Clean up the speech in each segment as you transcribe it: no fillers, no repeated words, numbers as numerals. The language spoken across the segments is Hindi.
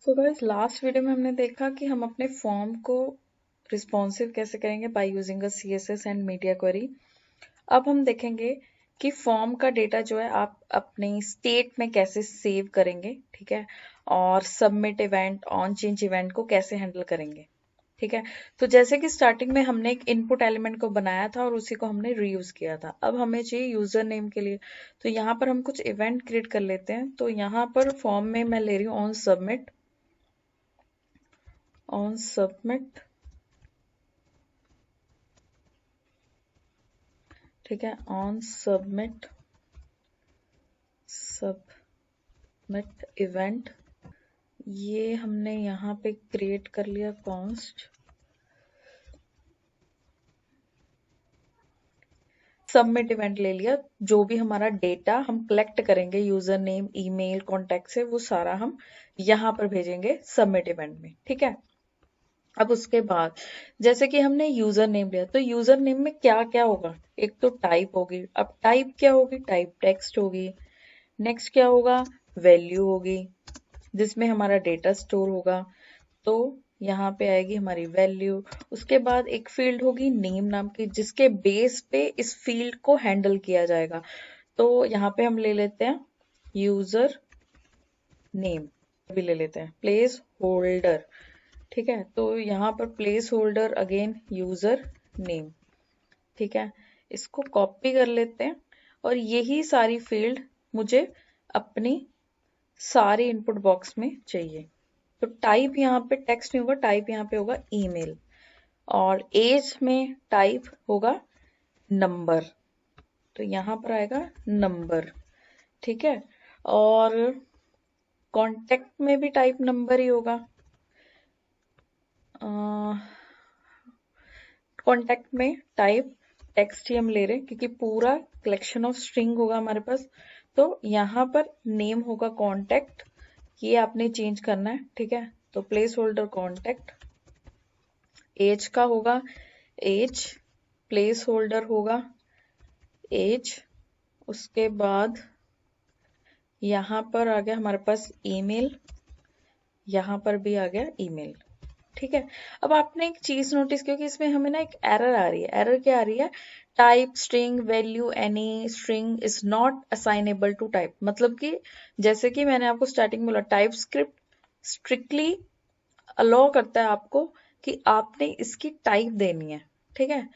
तो गाइस लास्ट वीडियो में हमने देखा कि हम अपने फॉर्म को रिस्पॉन्सिव कैसे करेंगे by using a CSS and media query. अब हम देखेंगे कि फॉर्म का डेटा जो है आप अपने स्टेट में कैसे सेव करेंगे, ठीक है, और submit event, on change event को कैसे हैंडल करेंगे, ठीक है। तो जैसे कि स्टार्टिंग में हमने एक इनपुट एलिमेंट को बनाया था और उसी को हमने रीयूज किया था। अब हमें चाहिए यूजर नेम के लिए, तो यहाँ पर हम कुछ इवेंट क्रिएट कर लेते हैं। तो यहाँ पर फॉर्म में मैं ले रही हूँ ऑन सबमिट, ठीक है, ऑन सबमिट इवेंट, ये हमने यहाँ पे क्रिएट कर लिया कॉन्स्ट सबमिट इवेंट ले लिया। जो भी हमारा डेटा हम कलेक्ट करेंगे यूजर नेम, ईमेल, कॉन्टेक्ट से, वो सारा हम यहाँ पर भेजेंगे सबमिट इवेंट में, ठीक है। अब उसके बाद जैसे कि हमने यूजर नेम लिया, तो यूजर नेम में क्या क्या होगा, एक तो टाइप होगी। अब टाइप क्या होगी, टाइप टेक्स्ट होगी। नेक्स्ट क्या होगा, वैल्यू होगी जिसमें हमारा डेटा स्टोर होगा, तो यहाँ पे आएगी हमारी वैल्यू। उसके बाद एक फील्ड होगी नेम नाम की, जिसके बेस पे इस फील्ड को हैंडल किया जाएगा। तो यहाँ पे हम ले लेते हैं यूजर नेम, भी ले लेते हैं प्लेस होल्डर, ठीक है। तो यहाँ पर place holder again user name, ठीक है। इसको कॉपी कर लेते हैं और यही सारी फील्ड मुझे अपनी सारे इनपुट बॉक्स में चाहिए। तो टाइप यहाँ पे टेक्स्ट नहीं होगा, टाइप यहाँ पे होगा ईमेल, और एज में टाइप होगा नंबर, तो यहाँ पर आएगा नंबर, ठीक है। और कॉन्टेक्ट में भी टाइप नंबर ही होगा। कॉन्टेक्ट में टाइप टेक्स्ट ही हम ले रहे हैं क्योंकि पूरा कलेक्शन ऑफ स्ट्रिंग होगा हमारे पास। तो यहाँ पर नेम होगा कॉन्टेक्ट, ये आपने चेंज करना है, ठीक है। तो प्लेस होल्डर कॉन्टेक्ट, एज का होगा एज, प्लेस होल्डर होगा एज। उसके बाद यहाँ पर आ गया हमारे पास ईमेल, यहाँ पर भी आ गया ईमेल, ठीक है। अब आपने एक चीज नोटिस की कि इसमें हमें ना एक एरर आ रही है। एरर क्या आ रही है, type string value any string is not assignable to type. मतलब कि जैसे कि मैंने आपको स्टार्टिंग में बोला, टाइप स्क्रिप्ट स्ट्रिक्टली अलाउ करता है आपको कि आपने इसकी टाइप देनी है, ठीक है।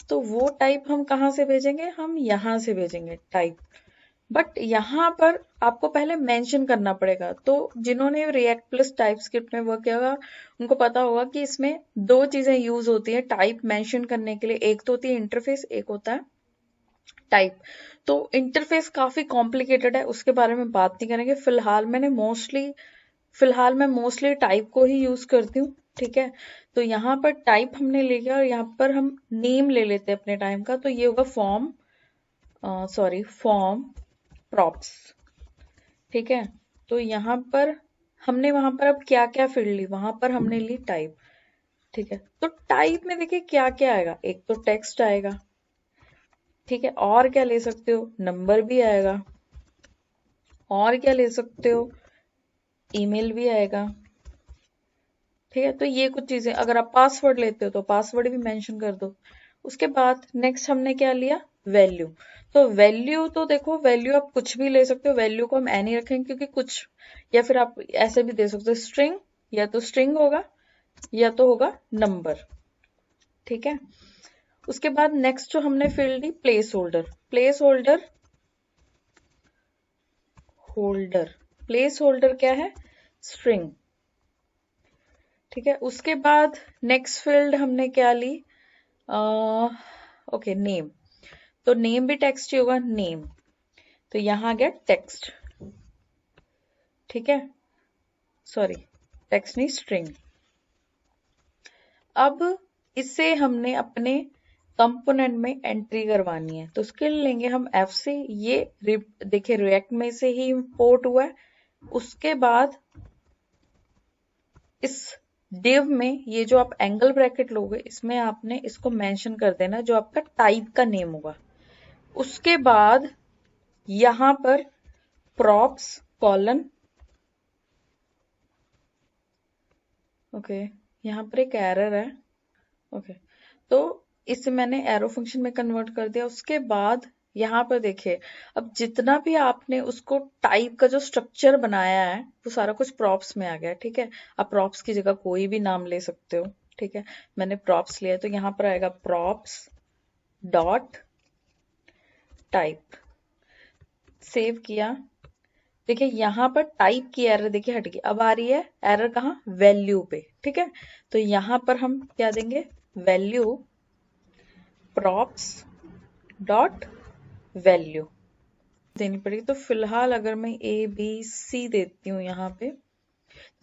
तो वो टाइप हम कहाँ से भेजेंगे, हम यहाँ से भेजेंगे टाइप। बट यहाँ पर आपको पहले मेंशन करना पड़ेगा। तो जिन्होंने रिएक्ट प्लस टाइप स्क्रिप्ट में वर्क किया होगा उनको पता होगा कि इसमें दो चीजें यूज होती है टाइप मेंशन करने के लिए। एक तो होती है इंटरफेस, एक होता है टाइप। तो इंटरफेस काफी कॉम्प्लिकेटेड है, उसके बारे में बात नहीं करेंगे फिलहाल। फिलहाल मैं मोस्टली टाइप को ही यूज करती हूँ, ठीक है। तो यहाँ पर टाइप हमने ले लिया और यहाँ पर हम नेम ले लेते हैं अपने टाइम का। तो ये होगा फॉर्म प्रॉप्स, ठीक है। तो यहाँ पर हमने वहां पर अब क्या क्या फील्ड ली, वहां पर हमने ली टाइप, ठीक है। तो टाइप में देखिए क्या क्या आएगा, एक तो टेक्स्ट आएगा, ठीक है। और क्या ले सकते हो, नंबर भी आएगा, और क्या ले सकते हो, ईमेल भी आएगा, ठीक है। तो ये कुछ चीजें, अगर आप पासवर्ड लेते हो तो पासवर्ड भी मेंशन कर दो। उसके बाद नेक्स्ट हमने क्या लिया, वैल्यू। तो वैल्यू तो देखो, वैल्यू आप कुछ भी ले सकते हो, वैल्यू को हम एनी रखेंगे क्योंकि कुछ, या फिर आप ऐसे भी दे सकते हो स्ट्रिंग, या तो स्ट्रिंग होगा या तो होगा नंबर, ठीक है। उसके बाद नेक्स्ट जो हमने फील्ड दी, प्लेस होल्डर। प्लेस होल्डर क्या है, स्ट्रिंग, ठीक है। उसके बाद नेक्स्ट फील्ड हमने क्या ली, ओके नेम। तो नेम भी टेक्स्ट ही होगा, नेम, तो यहां आ गया टेक्स्ट, ठीक है। सॉरी, टेक्स्ट नहीं, स्ट्रिंग। अब इसे हमने अपने कंपोनेंट में एंट्री करवानी है, तो उसके लिए लेंगे हम एफ से। ये देखिए रिएक्ट में से ही इंपोर्ट हुआ है। उसके बाद इस div में ये जो आप एंगल ब्रैकेट लोगे, इसमें आपने इसको मेंशन कर देना जो आपका टाइप का नेम होगा। उसके बाद यहां पर प्रॉप्स कॉलन ओके, यहाँ पर एक एरर है। ओके, तो इसे मैंने एरो फंक्शन में कन्वर्ट कर दिया। उसके बाद यहाँ पर देखिए, अब जितना भी आपने उसको टाइप का जो स्ट्रक्चर बनाया है वो सारा कुछ प्रॉप्स में आ गया। ठीक है, आप प्रॉप्स की जगह कोई भी नाम ले सकते हो। ठीक है, मैंने प्रॉप्स लिया तो यहाँ पर आएगा प्रॉप्स डॉट टाइप। सेव किया। देखिए यहाँ पर टाइप की एरर देखिए हट गई। अब आ रही है एरर कहाँ, वैल्यू पे। ठीक है, तो यहाँ पर हम क्या देंगे, वैल्यू प्रॉप्स डॉट वैल्यू देनी पड़ेगी। तो फिलहाल अगर मैं ABC देती हूँ यहाँ पे,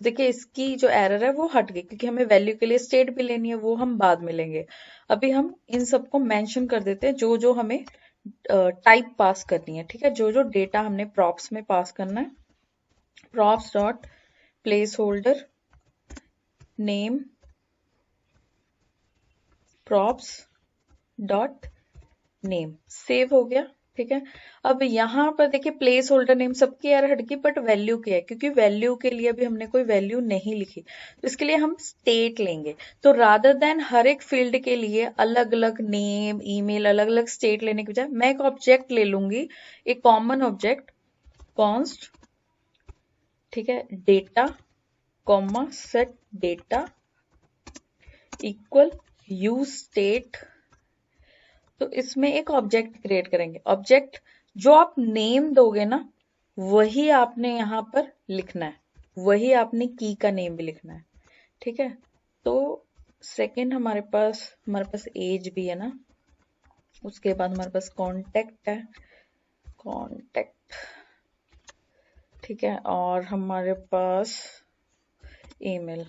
देखिए इसकी जो एरर है वो हट गई, क्योंकि हमें वैल्यू के लिए स्टेट भी लेनी है, वो हम बाद में लेंगे। अभी हम इन सबको मेंशन कर देते हैं जो जो हमें टाइप पास करनी है। ठीक है, जो जो डेटा हमने प्रॉप्स में पास करना है। Props dot place holder name props dot name. Save हो गया। ठीक है, अब यहाँ पर देखिए प्लेस होल्डर नेम सबकी एरर हट गई, बट वैल्यू की है, क्योंकि वैल्यू के लिए अभी हमने कोई वैल्यू नहीं लिखी, तो इसके लिए हम स्टेट लेंगे। तो रादर देन हर एक फील्ड के लिए अलग अलग नेम ईमेल अलग अलग स्टेट लेने के बजाय मैं एक ऑब्जेक्ट ले लूंगी, एक कॉमन ऑब्जेक्ट कॉन्स्ट, ठीक है, data comma set data equal use state. तो इसमें एक ऑब्जेक्ट क्रिएट करेंगे। ऑब्जेक्ट जो आप नेम दोगे ना, वही आपने यहाँ पर लिखना है, वही आपने की का नेम भी लिखना है। ठीक है, तो सेकंड हमारे पास एज भी है ना। उसके बाद हमारे पास कांटेक्ट है, कांटेक्ट। ठीक है, और हमारे पास ईमेल।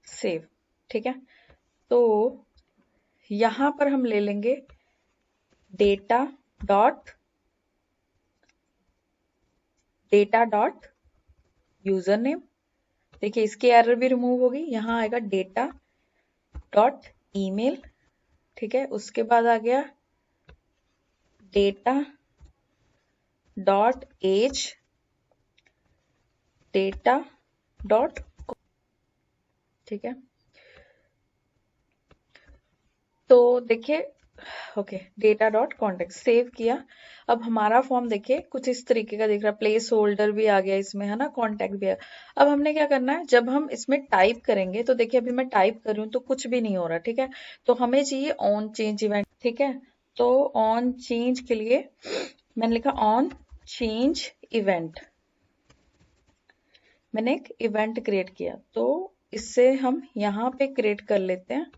सेव। ठीक है, तो यहां पर हम ले लेंगे डेटा डॉट यूजर नेम। देखिए इसकी एरर भी रिमूव होगी। यहाँ आएगा डेटा डॉट ईमेल। ठीक है, उसके बाद आ गया data dot as data dot. ठीक है, तो देखिए okay, data dot contact. Save किया। अब हमारा फॉर्म देखिए कुछ इस तरीके का दिख रहा है। प्लेस होल्डर भी आ गया इसमें, है ना, कॉन्टेक्ट भी है। अब हमने क्या करना है, जब हम इसमें टाइप करेंगे, तो देखिए अभी मैं टाइप कर रही हूँ तो कुछ भी नहीं हो रहा। ठीक है, तो हमें चाहिए ऑन चेंज इवेंट। ठीक है, तो ऑन चेंज के लिए मैंने लिखा ऑन चेंज इवेंट। मैंने एक इवेंट क्रिएट किया, तो इससे हम यहाँ पे क्रिएट कर लेते हैं।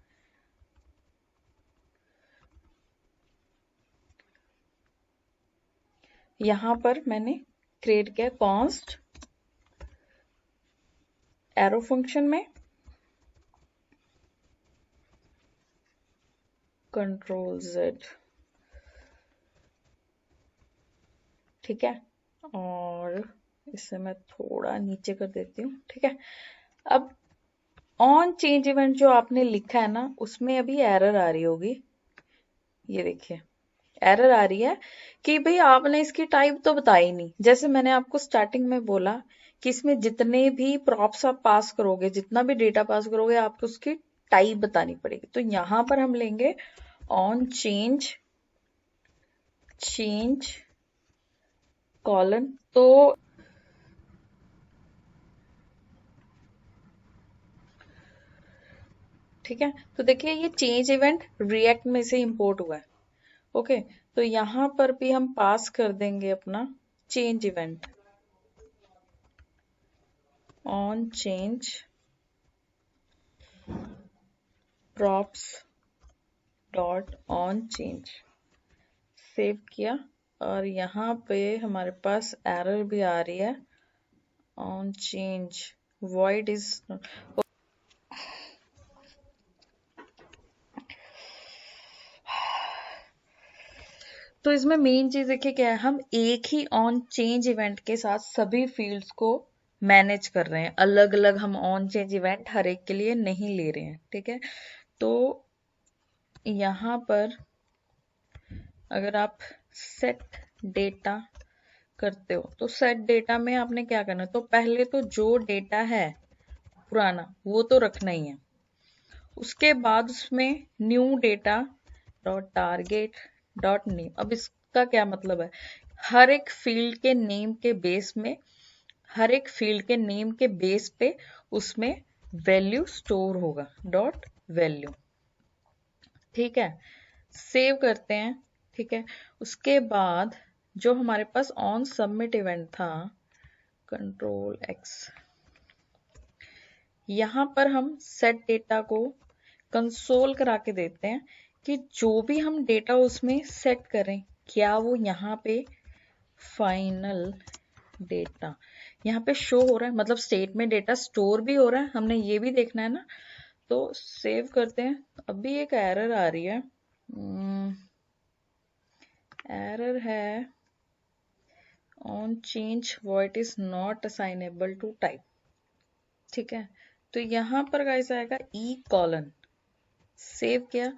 यहाँ पर मैंने क्रिएट किया कॉन्स्ट एरो फंक्शन में Ctrl+Z। ठीक है, और इसे मैं थोड़ा नीचे कर देती हूँ। ठीक है, अब ऑन चेंज इवेंट जो आपने लिखा है ना, उसमें अभी एरर आ रही होगी। ये देखिए एरर आ रही है कि भाई आपने इसकी टाइप तो बताई नहीं। जैसे मैंने आपको स्टार्टिंग में बोला कि इसमें जितने भी प्रॉप्स आप पास करोगे, जितना भी डेटा पास करोगे, आपको उसकी टाइप बतानी पड़ेगी। तो यहां पर हम लेंगे ऑन चेंज कॉलन। तो ठीक है, तो देखिए ये चेंज इवेंट रिएक्ट में से इंपोर्ट हुआ है। ओके, तो यहां पर भी हम पास कर देंगे अपना change event on change props dot on change. Save किया, और यहाँ पे हमारे पास एरर भी आ रही है ऑन चेंज void इज। तो इसमें मेन चीज देखिए क्या है, हम एक ही ऑन चेंज इवेंट के साथ सभी फील्ड्स को मैनेज कर रहे हैं। अलग अलग हम ऑन चेंज इवेंट हर एक के लिए नहीं ले रहे हैं। ठीक है, तो यहाँ पर अगर आप सेट डेटा करते हो तो सेट डेटा में आपने क्या करना है, तो पहले तो जो डेटा है पुराना वो तो रखना ही है। उसके बाद उसमें new data dot target dot name. अब इसका क्या मतलब है, हर एक फील्ड के नेम के बेस में, हर एक फील्ड के नेम के बेस पे उसमें वैल्यू स्टोर होगा, डॉट वैल्यू। ठीक है, सेव करते हैं। ठीक है, उसके बाद जो हमारे पास ऑन सबमिट इवेंट था, कंट्रोल एक्स, यहां पर हम सेट डेटा को कंसोल करा के देते हैं कि जो भी हम डेटा उसमें सेट करें क्या वो यहाँ पे फाइनल डेटा यहाँ पे शो हो रहा है, मतलब स्टेट में डेटा स्टोर भी हो रहा है, हमने ये भी देखना है ना। तो सेव करते हैं। अभी एक एरर आ रही है, एरर है on change void is not assignable to type. ठीक है, तो यहाँ पर कैसा आएगा ई कॉलन, सेव किया।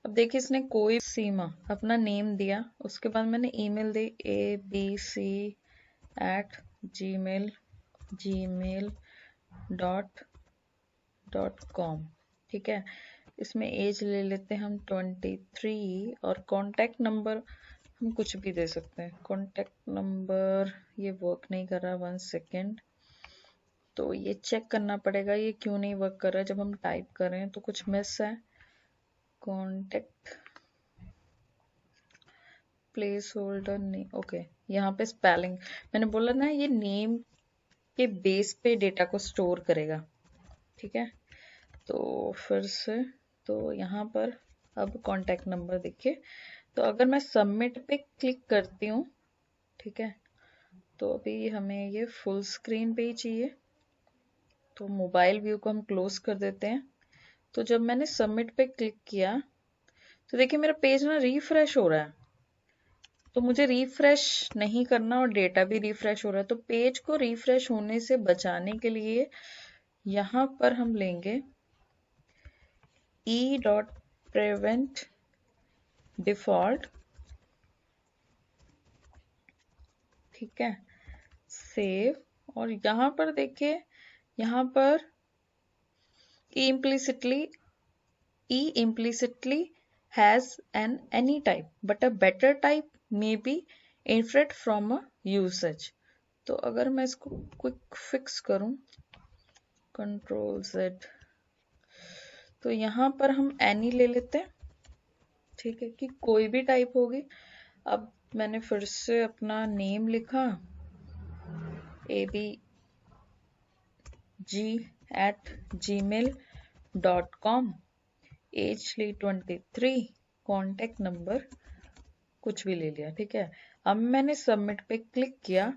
अब देखिए इसने कोई सीमा अपना नेम दिया, उसके बाद मैंने ईमेल दी abc@gmail.com। ठीक है, इसमें एज ले लेते हैं हम 23 और कांटेक्ट नंबर हम कुछ भी दे सकते हैं। कांटेक्ट नंबर ये वर्क नहीं कर रहा, 1 सेकेंड, तो ये चेक करना पड़ेगा ये क्यों नहीं वर्क कर रहा है। जब हम टाइप कर रहे हैं तो कुछ मिस है। कांटेक्ट प्लेस होल्डर नहीं, ओके, यहाँ पे स्पेलिंग मैंने बोला ना, ये नेम के बेस पे डेटा को स्टोर करेगा। ठीक है, तो फिर से तो यहाँ पर अब कांटेक्ट नंबर देखिए, तो अगर मैं सबमिट पे क्लिक करती हूँ, ठीक है, तो अभी हमें ये फुल स्क्रीन पे ही चाहिए, तो मोबाइल व्यू को हम क्लोज कर देते हैं। तो जब मैंने सबमिट पे क्लिक किया तो देखिए मेरा पेज ना रिफ्रेश हो रहा है, तो मुझे रिफ्रेश नहीं करना और डेटा भी रिफ्रेश हो रहा है। तो पेज को रिफ्रेश होने से बचाने के लिए यहाँ पर हम लेंगे e.prevent default। ठीक है, सेव, और यहाँ पर देखिए, यहाँ पर e implicitly has an any type but a better type may be inferred from a usage। तो अगर मैं इसको क्विक फिक्स करूं, कंट्रोल Z, तो यहाँ पर हम एनी ले लेते हैं। ठीक है, कि कोई भी टाइप होगी। अब मैंने फिर से अपना नेम लिखा abg@gmail.com, एज ली 23, कॉन्टेक्ट नंबर कुछ भी ले लिया। ठीक है, अब मैंने सबमिट पे क्लिक किया